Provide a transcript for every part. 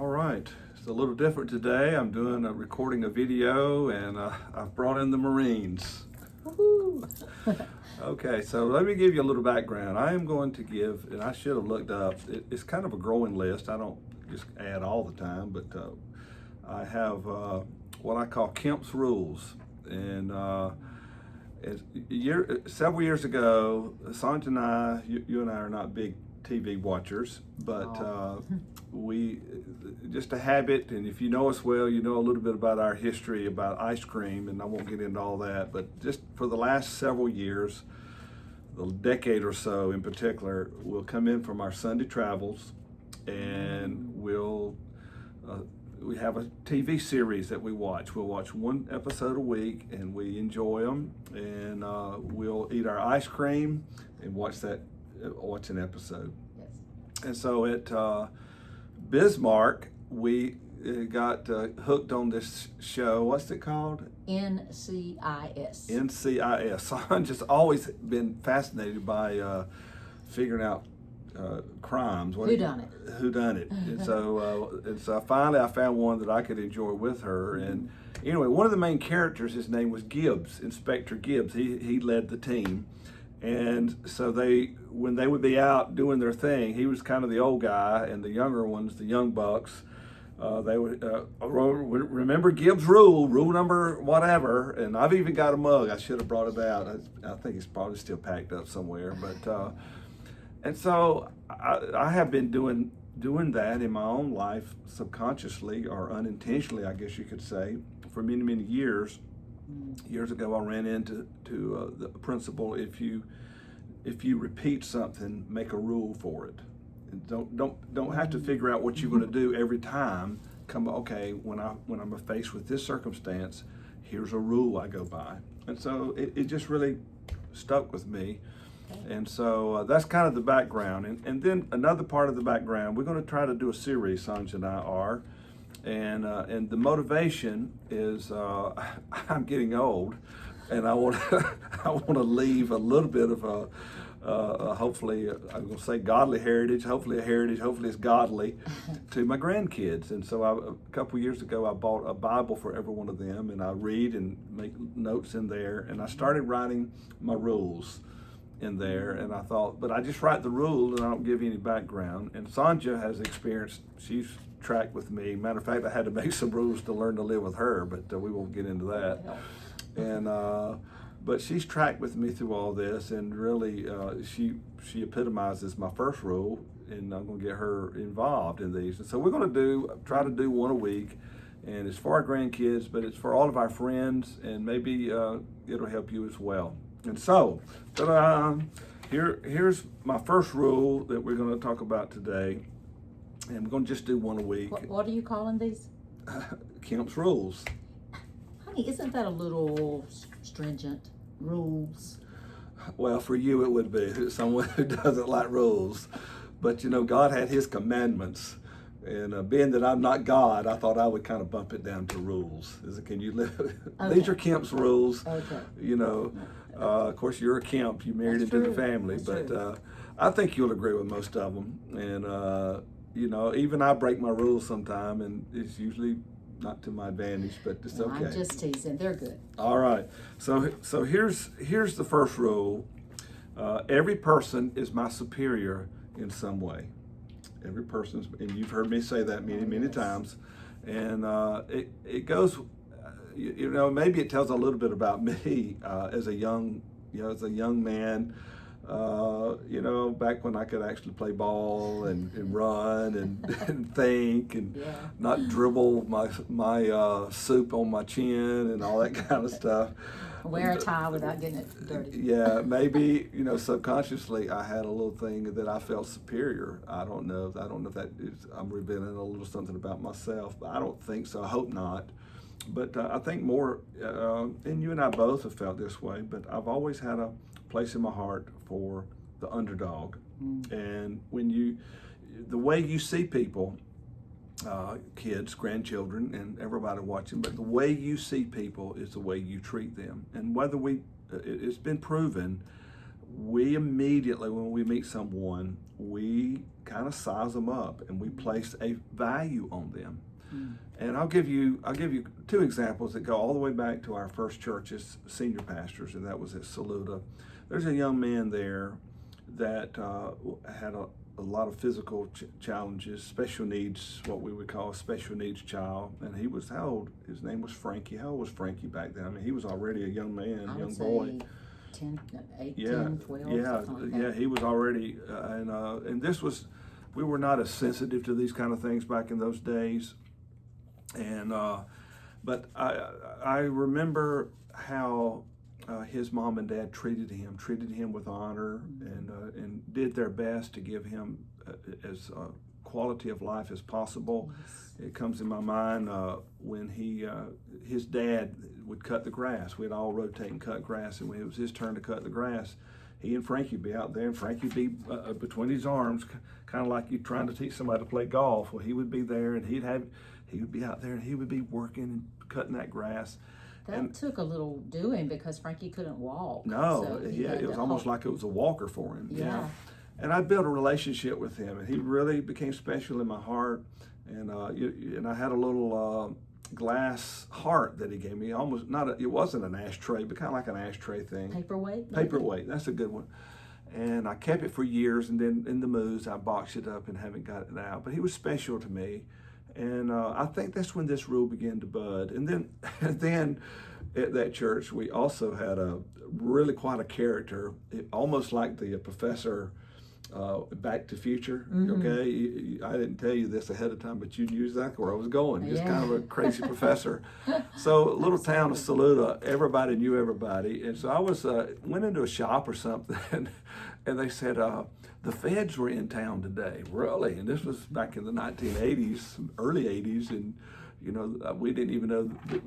All right, it's a little different today. I'm doing a recording a video, and I've brought in the Marines. Woohoo! Okay, so let me give you a little background. I am going to give, and I should have looked up, it's kind of a growing list. I don't just add all the time, but I have what I call Kemp's rules. And several years ago, Sonja and I, you and I are not big TV watchers, but we, just a habit, and if you know us well, you know a little bit about our history about ice cream, and I won't get into all that, but just for the last several years, a decade or so in particular, we'll come in from our Sunday travels, and we have a TV series that we watch. We'll watch one episode a week, and we enjoy them, and we'll eat our ice cream and watch an episode. Yes. And so at Bismarck, we got hooked on this show. What's it called? NCIS. NCIS. So I've just always been fascinated by figuring out crimes. Whodunit. And so finally I found one that I could enjoy with her. And anyway, one of the main characters, his name was Gibbs, Inspector Gibbs. He led the team. And so when they would be out doing their thing, he was kind of the old guy, and the younger ones, the young bucks, they would remember Gibbs' rule number whatever. And I've even got a mug. I should have brought it out. I think it's probably still packed up somewhere. But and so I have been doing that in my own life subconsciously or unintentionally, I guess you could say, for many, many years. Years ago, I ran into the principle: if you repeat something, make a rule for it. And don't have to figure out what you're going to do every time. When I'm faced with this circumstance, here's a rule I go by. And so it just really stuck with me. And so that's kind of the background. And then another part of the background, we're going to try to do a series, Sonja and I are. And the motivation is I'm getting old, and I want to leave a little bit of a hopefully, I'm going to say godly heritage, hopefully it's godly, to my grandkids. And so a couple years ago, I bought a Bible for every one of them, and I read and make notes in there, and I started writing my rules in there. And I thought, but I just write the rule and I don't give any background. And Sonja has experienced, she's tracked with me. Matter of fact, I had to make some rules to learn to live with her, but we won't get into that. And but she's tracked with me through all this, and really she epitomizes my first rule, and I'm going to get her involved in these. And so we're going to try to do one a week, and it's for our grandkids, but it's for all of our friends, and maybe it'll help you as well. And so here's my first rule that we're going to talk about today. And we're going to just do one a week. What are you calling these? Kemp's rules. Honey, isn't that a little stringent? Rules. Well, for you it would be. Someone who doesn't like rules. But God had his commandments. And being that I'm not God, I thought I would kind of bump it down to rules. Can you live? Okay. These are Kemp's rules. Okay. Of course, you're a Kemp. You married into the family. That's but I think you'll agree with most of them. And even I break my rules sometime, and it's usually not to my advantage, but it's okay. I'm just teasing. They're good. All right. So here's the first rule. Every person is my superior in some way. Every person, and you've heard me say that many times. And it goes, maybe it tells a little bit about me as a young man. Back when I could actually play ball and run and think and not dribble my soup on my chin and all that kind of stuff. Wear a tie without getting it dirty. Yeah, maybe, subconsciously I had a little thing that I felt superior. I don't know if that is, I'm revealing a little something about myself, but I don't think so. I hope not. But I think more, and you and I both have felt this way, but I've always had a place in my heart for the underdog. And the way you see people, kids, grandchildren, and everybody watching, but the way you see people is the way you treat them. And whether it's been proven we immediately, when we meet someone, we kind of size them up and we place a value on them. And I'll give you 2 examples that go all the way back to our first church as senior pastors, and that was at Saluda. There's a young man there that had a lot of physical challenges, special needs, what we would call a special needs child. And he was, how old? His name was Frankie. How old was Frankie back then? I mean, he was already a young man, young boy. 8, Yeah, 10, 12, something like that. he was already, and this was, we were not as sensitive to these kind of things back in those days. And but I remember how his mom and dad treated him with honor, and did their best to give him as quality of life as possible. Yes. It comes in my mind when his dad would cut the grass. We'd all rotate and cut grass, and when it was his turn to cut the grass, he and Frankie would be out there, and Frankie would be between his arms, kind of like you trying to teach somebody to play golf. Well, he would be there, and he would be out there, and he would be working and cutting that grass. That took a little doing because Frankie couldn't walk. No, so it was almost like it was a walker for him. Yeah. And I built a relationship with him, and he really became special in my heart. And I had a little glass heart that he gave me. Almost it wasn't an ashtray, but kind of like an ashtray thing. Paperweight. Paperweight. That's a good one. And I kept it for years, and then in the moves I boxed it up and haven't got it out. But he was special to me. And I think that's when this rule began to bud. And then at that church, we also had quite a character, almost like the professor Back to Future. Okay, I didn't tell you this ahead of time, but you knew exactly where I was going. Just kind of a crazy professor. So little town of Saluda, everybody knew everybody. And so I went into a shop or something, and they said, the feds were in town today. Really? And this was back in the 1980s, early 80s, and we didn't even know the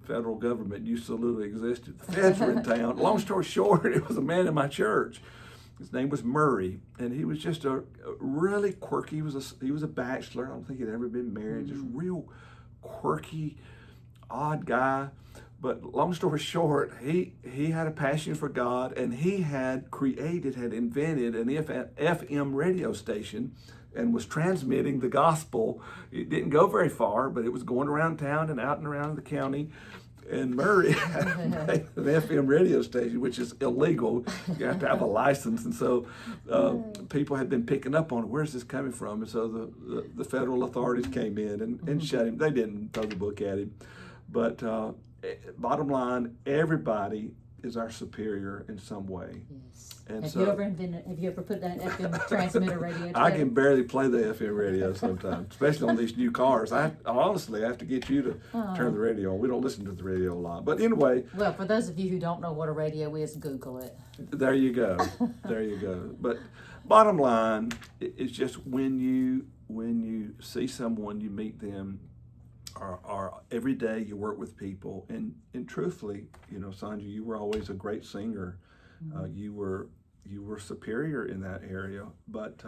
federal government knew Saluda existed. The feds were in town. Long story short, it was a man in my church. His name was Murray, and he was just a really quirky. He was a bachelor. I don't think he'd ever been married. Just real quirky, odd guy. But long story short, he had a passion for God, and he had invented an FM radio station and was transmitting the gospel. It didn't go very far, but it was going around town and out and around the county. And Murray had an FM radio station, which is illegal. You have to have a license. And so people had been picking up on it. Where's this coming from? And so the federal authorities came in and shut him. They didn't throw the book at him. But bottom line, everybody is our superior in some way. Yes. And have you ever put that FM transmitter radio together? I can barely play the FM radio sometimes, especially on these new cars. I honestly have to get you to turn the radio on. We don't listen to the radio a lot. But anyway. Well, for those of you who don't know what a radio is, Google it. There you go. There you go. But bottom line, it's just when you see someone, you meet them, or every day you work with people, and truthfully, Sonja, you were always a great singer. You were superior in that area, but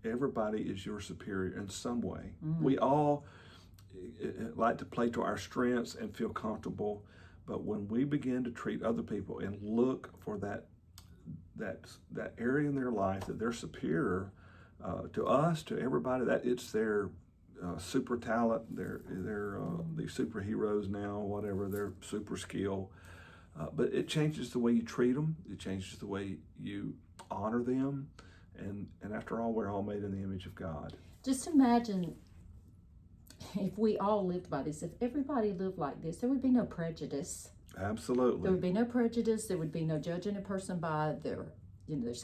everybody is your superior in some way. We all like to play to our strengths and feel comfortable, but when we begin to treat other people and look for that area in their life that they're superior to us, to everybody, that it's their super talent, they're the superheroes now, whatever, their super skill. But it changes the way you treat them. It changes the way you honor them. And after all, we're all made in the image of God. Just imagine if we all lived by this. If everybody lived like this, there would be no prejudice. Absolutely. There would be no prejudice. There would be no judging a person by their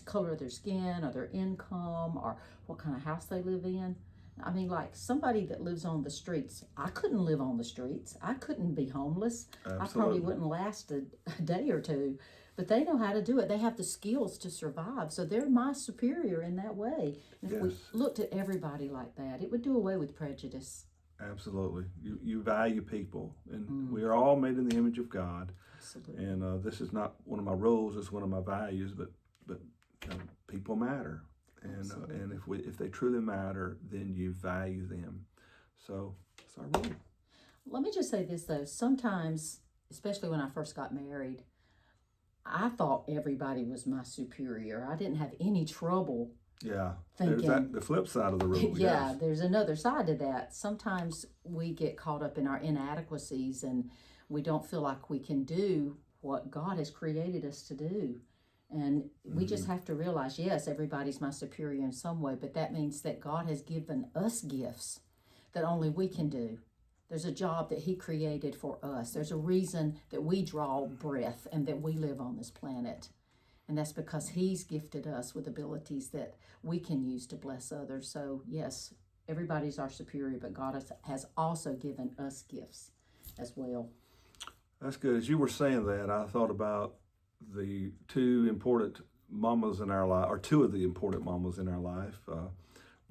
color of their skin or their income or what kind of house they live in. I mean, like somebody that lives on the streets. I couldn't live on the streets. I couldn't be homeless. Absolutely. I probably wouldn't last a day or two. But they know how to do it. They have the skills to survive. So they're my superior in that way. And if we looked at everybody like that, it would do away with prejudice. Absolutely. You value people. And we are all made in the image of God. Absolutely. And this is not one of my rules. It's one of my values. But people matter. And if they truly matter, then you value them. So it's our rule. Let me just say this though. Sometimes, especially when I first got married, I thought everybody was my superior. I didn't have any trouble Yeah, thinking. there's the flip side of the rule. Yeah, Yes. there's another side to that. Sometimes we get caught up in our inadequacies and we don't feel like we can do what God has created us to do. And we just have to realize, yes, everybody's my superior in some way, but that means that God has given us gifts that only we can do. There's a job that He created for us. There's a reason that we draw breath and that we live on this planet. And that's because He's gifted us with abilities that we can use to bless others. So, yes, everybody's our superior, but God has also given us gifts as well. That's good. As you were saying that, I thought about the two important mamas in our life, or two of the important mamas in our life.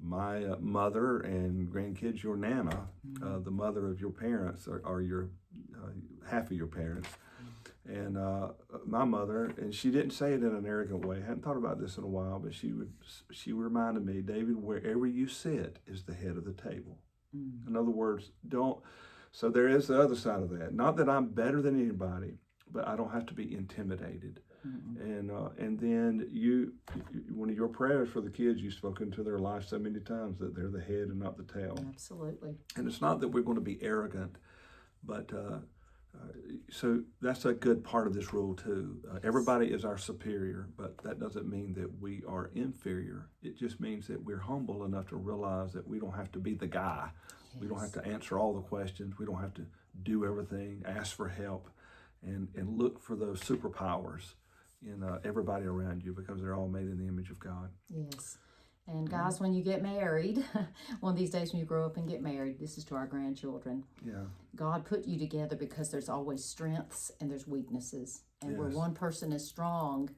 My mother and grandkids, your Nana, the mother of your parents, or your half of your parents. And my mother, and she didn't say it in an arrogant way. I hadn't thought about this in a while, but she reminded me, David, wherever you sit is the head of the table. In other words, don't. So there is the other side of that. Not that I'm better than anybody, but I don't have to be intimidated. And then one of your prayers for the kids, you've spoken to their life so many times that they're the head and not the tail. Absolutely. And it's not that we're going to be arrogant, but so that's a good part of this rule too. Everybody is our superior, but that doesn't mean that we are inferior. It just means that we're humble enough to realize that we don't have to be the guy. Yes. We don't have to answer all the questions. We don't have to do everything, ask for help, and look for those superpowers in everybody around you, because they're all made in the image of God. Yes. And guys, when you get married, one of these days when you grow up and get married, this is to our grandchildren. Yeah. God put you together because there's always strengths and there's weaknesses. And Yes. where one person is strong,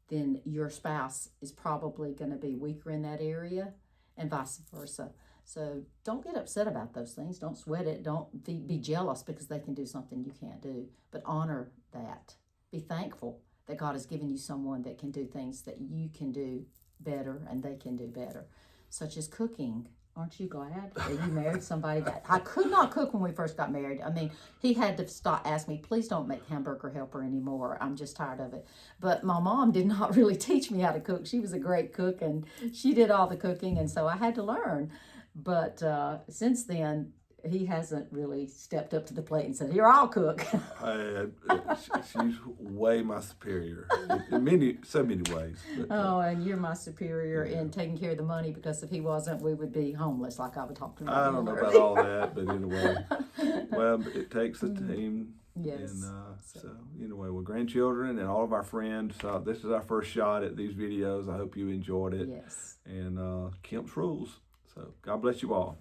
then your spouse is probably going to be weaker in that area, and vice versa. So don't get upset about those things. Don't sweat it. Don't be jealous because they can do something you can't do. But honor that. Be thankful that God has given you someone that can do things that you can do better and they can do better, such as cooking. Aren't you glad that you married somebody that I could not cook when we first got married? I mean, he had to stop, ask me, please don't make hamburger helper anymore. I'm just tired of it. But my mom did not really teach me how to cook. She was a great cook and she did all the cooking, and so I had to learn. But since then, he hasn't really stepped up to the plate and said, here, I'll cook. She's way my superior in so many ways. But, and you're my superior in taking care of the money, because if he wasn't, we would be homeless, like I was talking about. I don't know about all that, but anyway, well, it takes a team. Yes. And so anyway, with grandchildren and all of our friends, this is our first shot at these videos. I hope you enjoyed it. Yes. And Kemp's Rules. So God bless you all.